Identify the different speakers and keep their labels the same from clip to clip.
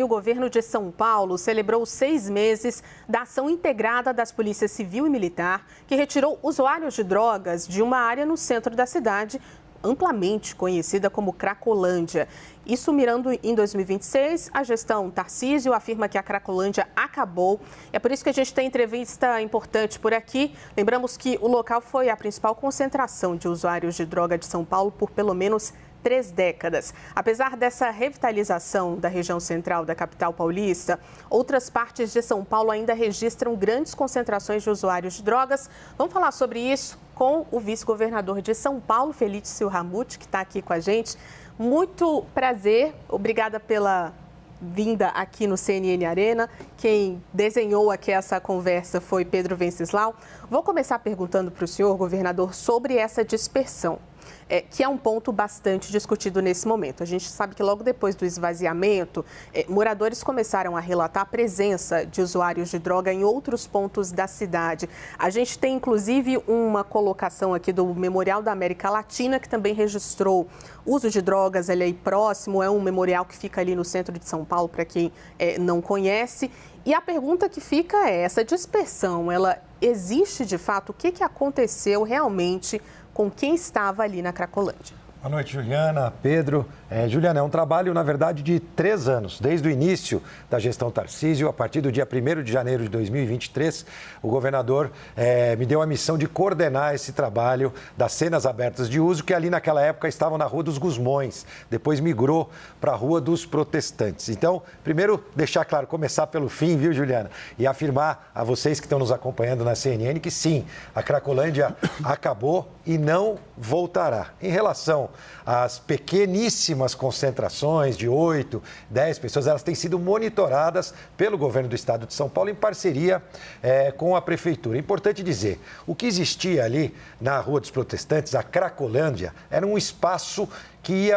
Speaker 1: O governo de São Paulo celebrou 6 meses da ação integrada das polícias civil e militar, que retirou usuários de drogas de uma área no centro da cidade, amplamente conhecida como Cracolândia. Isso mirando em 2026, a gestão Tarcísio afirma que a Cracolândia acabou. É por isso que a gente tem entrevista importante por aqui. Lembramos que o local foi a principal concentração de usuários de droga de São Paulo por pelo menos 3 décadas. Apesar dessa revitalização da região central da capital paulista, outras partes de São Paulo ainda registram grandes concentrações de usuários de drogas. Vamos falar sobre isso com o vice-governador de São Paulo, Felício Ramute, que está aqui com a gente. Muito prazer, obrigada pela vinda aqui no CNN Arena. Quem desenhou aqui essa conversa foi Pedro Venceslau. Vou começar perguntando para o senhor, governador, sobre essa dispersão, que é um ponto bastante discutido nesse momento. A gente sabe que logo depois do esvaziamento, moradores começaram a relatar a presença de usuários de droga em outros pontos da cidade. A gente tem, inclusive, uma colocação aqui do Memorial da América Latina, que também registrou uso de drogas ali próximo. É um memorial que fica ali no centro de São Paulo, para quem não conhece. E a pergunta que fica é, essa dispersão, ela existe de fato? O que aconteceu realmente com quem estava ali na Cracolândia?
Speaker 2: Boa noite, Juliana, Pedro. Juliana, é um trabalho, na verdade, de 3 anos, desde o início da gestão Tarcísio. A partir do dia 1º de janeiro de 2023, o governador me deu a missão de coordenar esse trabalho das cenas abertas de uso, que ali naquela época estavam na Rua dos Gusmões, depois migrou para a Rua dos Protestantes. Então, primeiro, deixar claro, começar pelo fim, viu, Juliana? E afirmar a vocês que estão nos acompanhando na CNN que sim, a Cracolândia acabou e não voltará. Em relação às pequeníssimas concentrações de 8, 10 pessoas, elas têm sido monitoradas pelo governo do estado de São Paulo em parceria com a prefeitura. É importante dizer, o que existia ali na Rua dos Protestantes, a Cracolândia, era um espaço que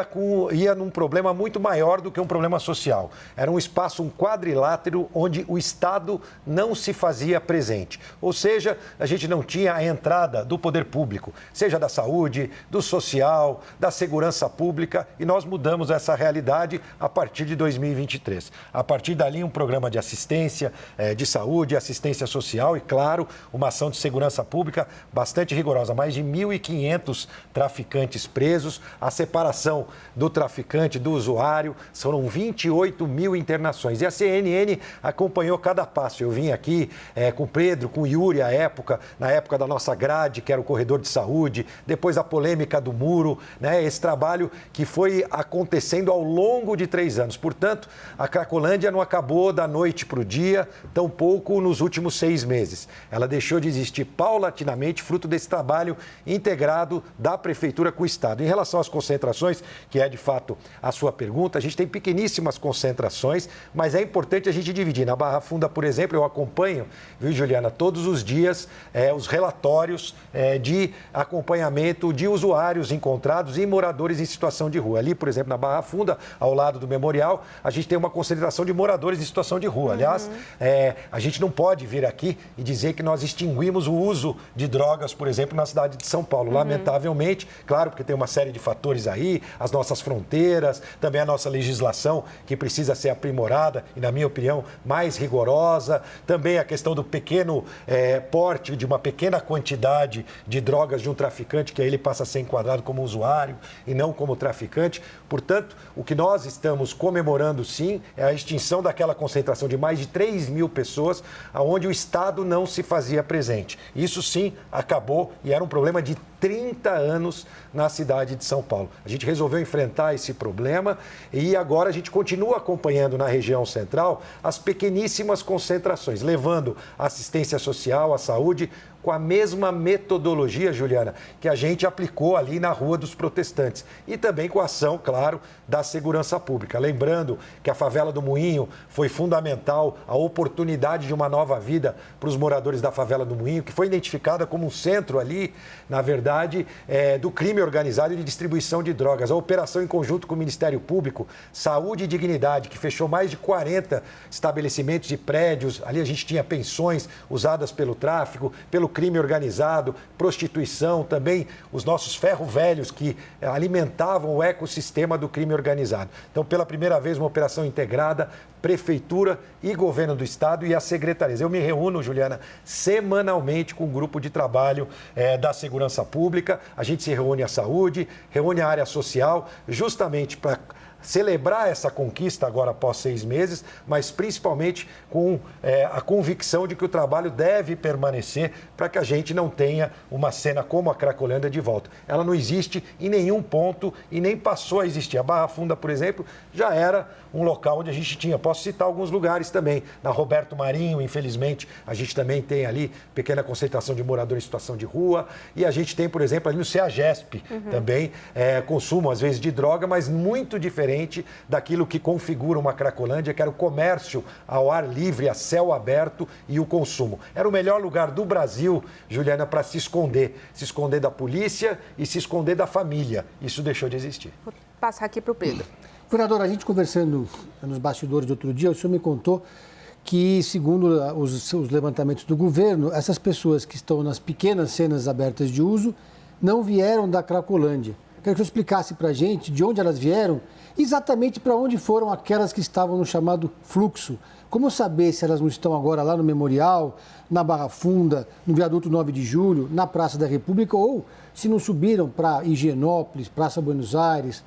Speaker 2: ia num problema muito maior do que um problema social. Era um espaço, um quadrilátero, onde o Estado não se fazia presente. Ou seja, a gente não tinha a entrada do poder público, seja da saúde, do social, da segurança pública, e nós mudamos essa realidade a partir de 2023. A partir dali, um programa de assistência, de saúde, assistência social e, claro, uma ação de segurança pública bastante rigorosa. Mais de 1.500 traficantes presos, a separação do traficante, do usuário, foram 28 mil internações. E a CNN acompanhou cada passo. Eu vim aqui com o Pedro, com o Yuri, na época da nossa grade, que era o corredor de saúde, depois a polêmica do muro, né? Esse trabalho que foi acontecendo ao longo de 3 anos. Portanto, a Cracolândia não acabou da noite para o dia, tampouco nos últimos 6 meses. Ela deixou de existir paulatinamente, fruto desse trabalho integrado da Prefeitura com o Estado. Em relação às concentrações, que é de fato a sua pergunta, a gente tem pequeníssimas concentrações, mas é importante a gente dividir. Na Barra Funda, por exemplo, eu acompanho, viu, Juliana, todos os dias os relatórios de acompanhamento de usuários encontrados e moradores em situação de rua. Ali, por exemplo, na Barra Funda, ao lado do memorial, a gente tem uma concentração de moradores em situação de rua. Aliás, a gente não pode vir aqui e dizer que nós extinguimos o uso de drogas, por exemplo, na cidade de São Paulo. Lamentavelmente, claro, porque tem uma série de fatores aí, as nossas fronteiras, também a nossa legislação, que precisa ser aprimorada e, na minha opinião, mais rigorosa. Também a questão do pequeno porte, de uma pequena quantidade de drogas de um traficante, que aí ele passa a ser enquadrado como usuário e não como traficante. Portanto, o que nós estamos comemorando, sim, é a extinção daquela concentração de mais de 3 mil pessoas, onde o Estado não se fazia presente. Isso, sim, acabou e era um problema de 30 anos na cidade de São Paulo. A gente resolveu enfrentar esse problema e agora a gente continua acompanhando na região central as pequeníssimas concentrações, levando assistência social, à saúde, com a mesma metodologia, Juliana, que a gente aplicou ali na Rua dos Protestantes. E também com a ação, claro, da segurança pública. Lembrando que a favela do Moinho foi fundamental, a oportunidade de uma nova vida para os moradores da favela do Moinho, que foi identificada como um centro ali, na verdade, do crime organizado e de distribuição de drogas. A operação em conjunto com o Ministério Público, Saúde e Dignidade, que fechou mais de 40 estabelecimentos e prédios. Ali a gente tinha pensões usadas pelo tráfico, pelo crime organizado, prostituição, também os nossos ferro-velhos que alimentavam o ecossistema do crime organizado. Então, pela primeira vez, uma operação integrada, Prefeitura e Governo do Estado e as secretarias. Eu me reúno, Juliana, semanalmente com o grupo de trabalho da Segurança Pública. A gente se reúne a saúde, reúne a área social, justamente para celebrar essa conquista agora após 6 meses, mas principalmente com a convicção de que o trabalho deve permanecer para que a gente não tenha uma cena como a Cracolândia de volta. Ela não existe em nenhum ponto e nem passou a existir. A Barra Funda, por exemplo, já era um local onde a gente tinha. Posso citar alguns lugares também. Na Roberto Marinho, infelizmente, a gente também tem ali pequena concentração de moradores em situação de rua. E a gente tem, por exemplo, ali no CEAGESP também, consumo, às vezes, de droga, mas muito diferente daquilo que configura uma Cracolândia, que era o comércio ao ar livre, a céu aberto e o consumo. Era o melhor lugar do Brasil, Juliana, para se esconder da polícia e se esconder da família. Isso deixou de existir.
Speaker 1: Vou passar aqui para o Pedro.
Speaker 3: Governador, a gente conversando nos bastidores do outro dia, o senhor me contou que, segundo os levantamentos do governo, essas pessoas que estão nas pequenas cenas abertas de uso não vieram da Cracolândia. Queria que o senhor explicasse para a gente de onde elas vieram, exatamente para onde foram aquelas que estavam no chamado fluxo. Como saber se elas não estão agora lá no Memorial, na Barra Funda, no Viaduto 9 de Julho, na Praça da República, ou se não subiram para Higienópolis, Praça Buenos Aires,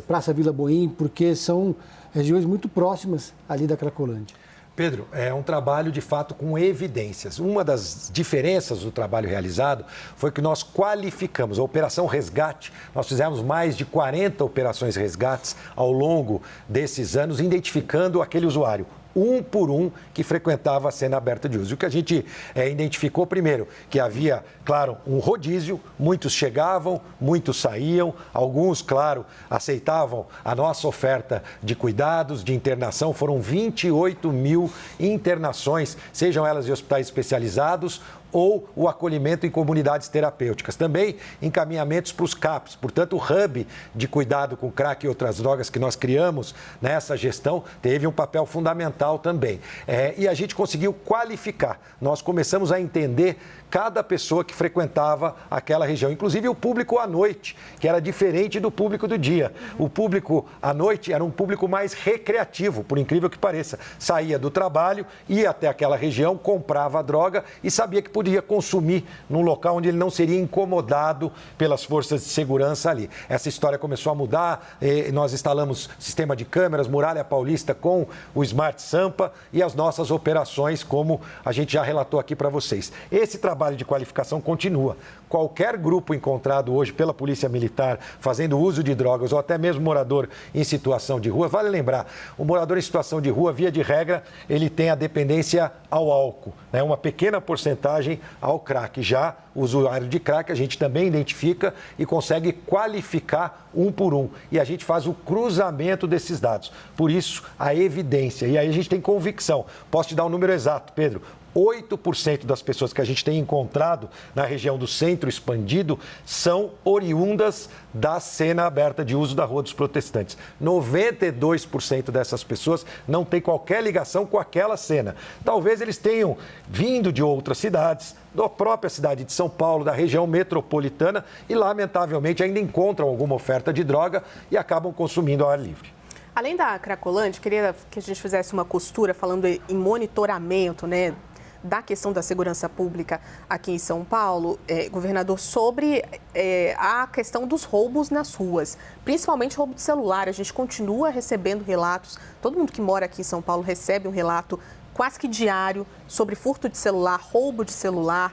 Speaker 3: Praça Vila Boim, porque são regiões muito próximas ali da Cracolândia.
Speaker 2: Pedro, é um trabalho de fato com evidências. Uma das diferenças do trabalho realizado foi que nós qualificamos a Operação Resgate. Nós fizemos mais de 40 operações resgates ao longo desses anos, identificando aquele usuário, um por um, que frequentava a cena aberta de uso. O que a gente identificou primeiro, que havia, claro, um rodízio, muitos chegavam, muitos saíam, alguns, claro, aceitavam a nossa oferta de cuidados, de internação. Foram 28 mil internações, sejam elas em hospitais especializados ou o acolhimento em comunidades terapêuticas. Também encaminhamentos para os CAPs, portanto, o hub de cuidado com crack e outras drogas que nós criamos nessa gestão teve um papel fundamental também. E a gente conseguiu qualificar. Nós começamos a entender cada pessoa que frequentava aquela região, inclusive o público à noite, que era diferente do público do dia. O público à noite era um público mais recreativo, por incrível que pareça. Saía do trabalho, ia até aquela região, comprava a droga e sabia que podia consumir num local onde ele não seria incomodado pelas forças de segurança ali. Essa história começou a mudar, nós instalamos sistema de câmeras, Muralha Paulista com o Smart Sampa e as nossas operações, como a gente já relatou aqui para vocês. Esse trabalho de qualificação continua. Qualquer grupo encontrado hoje pela Polícia Militar fazendo uso de drogas ou até mesmo morador em situação de rua, vale lembrar, o morador em situação de rua, via de regra, ele tem a dependência ao álcool, né? Uma pequena porcentagem ao crack. Já o usuário de crack a gente também identifica e consegue qualificar um por um. E a gente faz o cruzamento desses dados. Por isso, a evidência. E aí a gente tem convicção. Posso te dar um número exato, Pedro. 8% das pessoas que a gente tem encontrado na região do Centro Expandido são oriundas da cena aberta de uso da Rua dos Protestantes. 92% dessas pessoas não têm qualquer ligação com aquela cena. Talvez eles tenham vindo de outras cidades, da própria cidade de São Paulo, da região metropolitana e, lamentavelmente, ainda encontram alguma oferta de droga e acabam consumindo ao ar livre.
Speaker 1: Além da Cracolândia, queria que a gente fizesse uma costura falando em monitoramento, né, da questão da segurança pública aqui em São Paulo, governador, sobre a questão dos roubos nas ruas, principalmente roubo de celular. A gente continua recebendo relatos, todo mundo que mora aqui em São Paulo recebe um relato quase que diário sobre furto de celular, roubo de celular,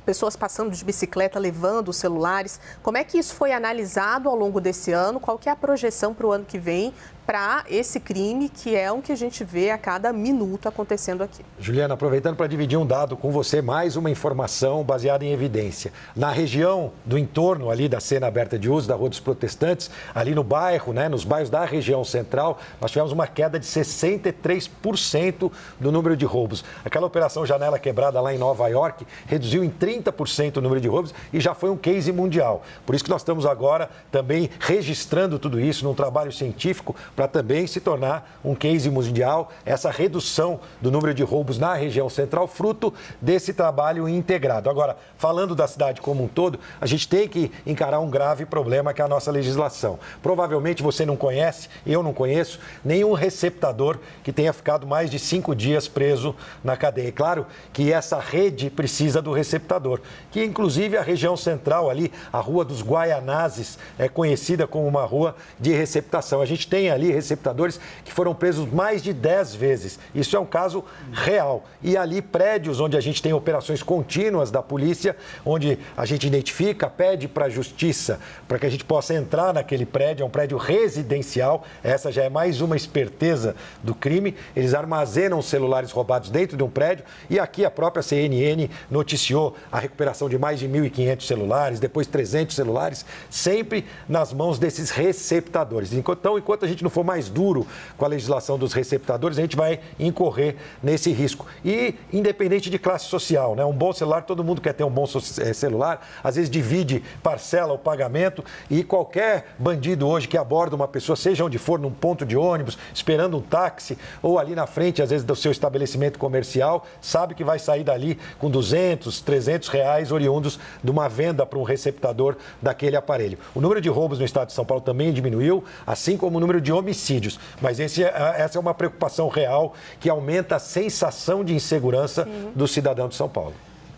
Speaker 1: pessoas passando de bicicleta, levando os celulares. Como é que isso foi analisado ao longo desse ano? Qual que é a projeção para o ano que vem para esse crime, que é um que a gente vê a cada minuto acontecendo aqui?
Speaker 2: Juliana, aproveitando para dividir um dado com você, mais uma informação baseada em evidência. Na região do entorno ali da cena aberta de uso da Rua dos Protestantes, ali no bairro, né, nos bairros da região central, nós tivemos uma queda de 63% do número de roubos. Aquela operação Janela Quebrada lá em Nova York reduziu em 30% o número de roubos e já foi um case mundial. Por isso que nós estamos agora também registrando tudo isso num trabalho científico para também se tornar um case mundial, essa redução do número de roubos na região central, fruto desse trabalho integrado. Agora, falando da cidade como um todo, a gente tem que encarar um grave problema que é a nossa legislação. Provavelmente você não conhece, eu não conheço, nenhum receptador que tenha ficado mais de 5 dias preso na cadeia. É claro que essa rede precisa do receptador, que inclusive a região central ali, a Rua dos Guaianazes, é conhecida como uma rua de receptação. A gente tem ali receptadores que foram presos mais de 10 vezes. Isso é um caso real. E ali prédios onde a gente tem operações contínuas da polícia, onde a gente identifica, pede para a justiça, para que a gente possa entrar naquele prédio, é um prédio residencial, essa já é mais uma esperteza do crime. Eles armazenam celulares roubados dentro de um prédio e aqui a própria CNN noticiou a recuperação de mais de 1.500 celulares, depois 300 celulares, sempre nas mãos desses receptadores. Então, enquanto a gente não for mais duro com a legislação dos receptadores, a gente vai incorrer nesse risco. E independente de classe social, né? Um bom celular, todo mundo quer ter um bom celular, às vezes divide, parcela o pagamento e qualquer bandido hoje que aborda uma pessoa, seja onde for, num ponto de ônibus, esperando um táxi ou ali na frente, às vezes, do seu estabelecimento comercial, sabe que vai sair dali com 200, 300 reais oriundos de uma venda para um receptador daquele aparelho. O número de roubos no estado de São Paulo também diminuiu, assim como o número de homicídios. Mas essa é uma preocupação real que aumenta a sensação de insegurança do cidadão de São Paulo.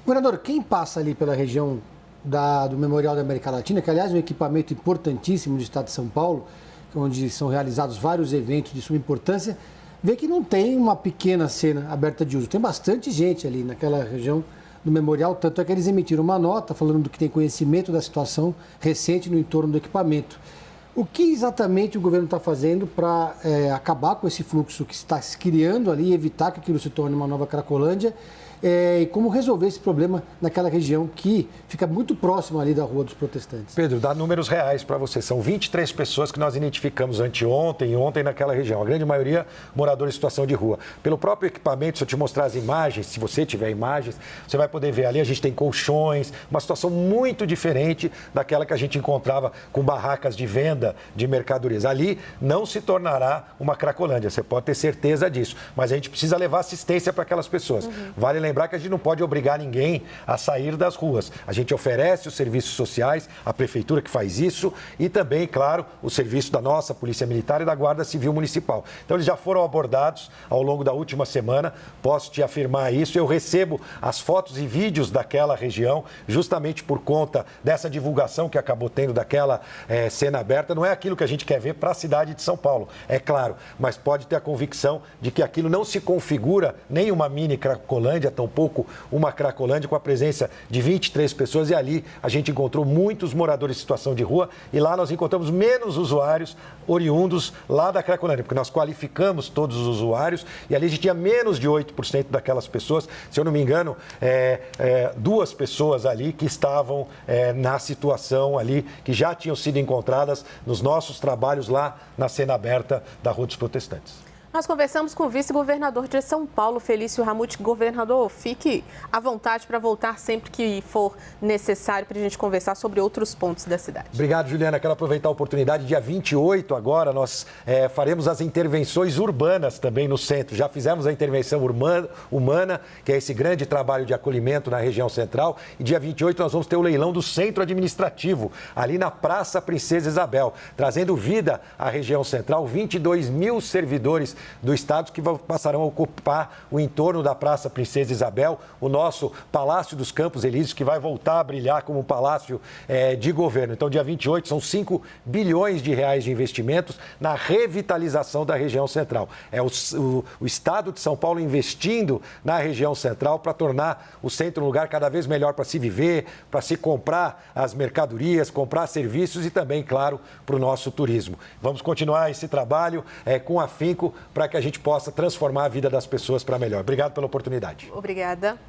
Speaker 3: Governador, quem passa ali pela região do Memorial da América Latina, que aliás é um equipamento importantíssimo do estado de São Paulo, onde são realizados vários eventos de suma importância, vê que não tem uma pequena cena aberta de uso. Tem bastante gente ali naquela região do memorial, tanto é que eles emitiram uma nota falando do que tem conhecimento da situação recente no entorno do equipamento. O que exatamente o governo está fazendo para acabar com esse fluxo que está se criando ali e evitar que aquilo se torne uma nova Cracolândia? E como resolver esse problema naquela região que fica muito próxima ali da Rua dos Protestantes?
Speaker 2: Pedro, dá números reais para você. São 23 pessoas que nós identificamos anteontem e ontem naquela região. A grande maioria moradores em situação de rua. Pelo próprio equipamento, se eu te mostrar as imagens, se você tiver imagens, você vai poder ver ali, a gente tem colchões, uma situação muito diferente daquela que a gente encontrava com barracas de venda de mercadorias. Ali não se tornará uma Cracolândia, você pode ter certeza disso. Mas a gente precisa levar assistência para aquelas pessoas. Vale lembrar que a gente não pode obrigar ninguém a sair das ruas. A gente oferece os serviços sociais, a prefeitura que faz isso e também, claro, o serviço da nossa Polícia Militar e da Guarda Civil Municipal. Então, eles já foram abordados ao longo da última semana, posso te afirmar isso. Eu recebo as fotos e vídeos daquela região, justamente por conta dessa divulgação que acabou tendo daquela cena aberta. Não é aquilo que a gente quer ver para a cidade de São Paulo, é claro, mas pode ter a convicção de que aquilo não se configura nem uma mini Cracolândia, tampouco uma Cracolândia, com a presença de 23 pessoas, e ali a gente encontrou muitos moradores em situação de rua e lá nós encontramos menos usuários oriundos lá da Cracolândia, porque nós qualificamos todos os usuários e ali a gente tinha menos de 8% daquelas pessoas, se eu não me engano, 2 pessoas ali que estavam na situação ali, que já tinham sido encontradas nos nossos trabalhos lá na cena aberta da Rua dos Protestantes.
Speaker 1: Nós conversamos com o vice-governador de São Paulo, Felício Ramute. Governador, fique à vontade para voltar sempre que for necessário para a gente conversar sobre outros pontos da cidade.
Speaker 2: Obrigado, Juliana. Quero aproveitar a oportunidade. Dia 28 agora nós faremos as intervenções urbanas também no centro. Já fizemos a intervenção humana, que é esse grande trabalho de acolhimento na região central. E dia 28 nós vamos ter o leilão do centro administrativo, ali na Praça Princesa Isabel, trazendo vida à região central. 22 mil servidores do Estado que passarão a ocupar o entorno da Praça Princesa Isabel, o nosso Palácio dos Campos Elíseos, que vai voltar a brilhar como um palácio de governo. Então, dia 28, são 5 bilhões de reais de investimentos na revitalização da região central. É o Estado de São Paulo investindo na região central para tornar o centro um lugar cada vez melhor para se viver, para se comprar as mercadorias, comprar serviços e também, claro, para o nosso turismo. Vamos continuar esse trabalho com afinco para que a gente possa transformar a vida das pessoas para melhor. Obrigado pela oportunidade.
Speaker 1: Obrigada.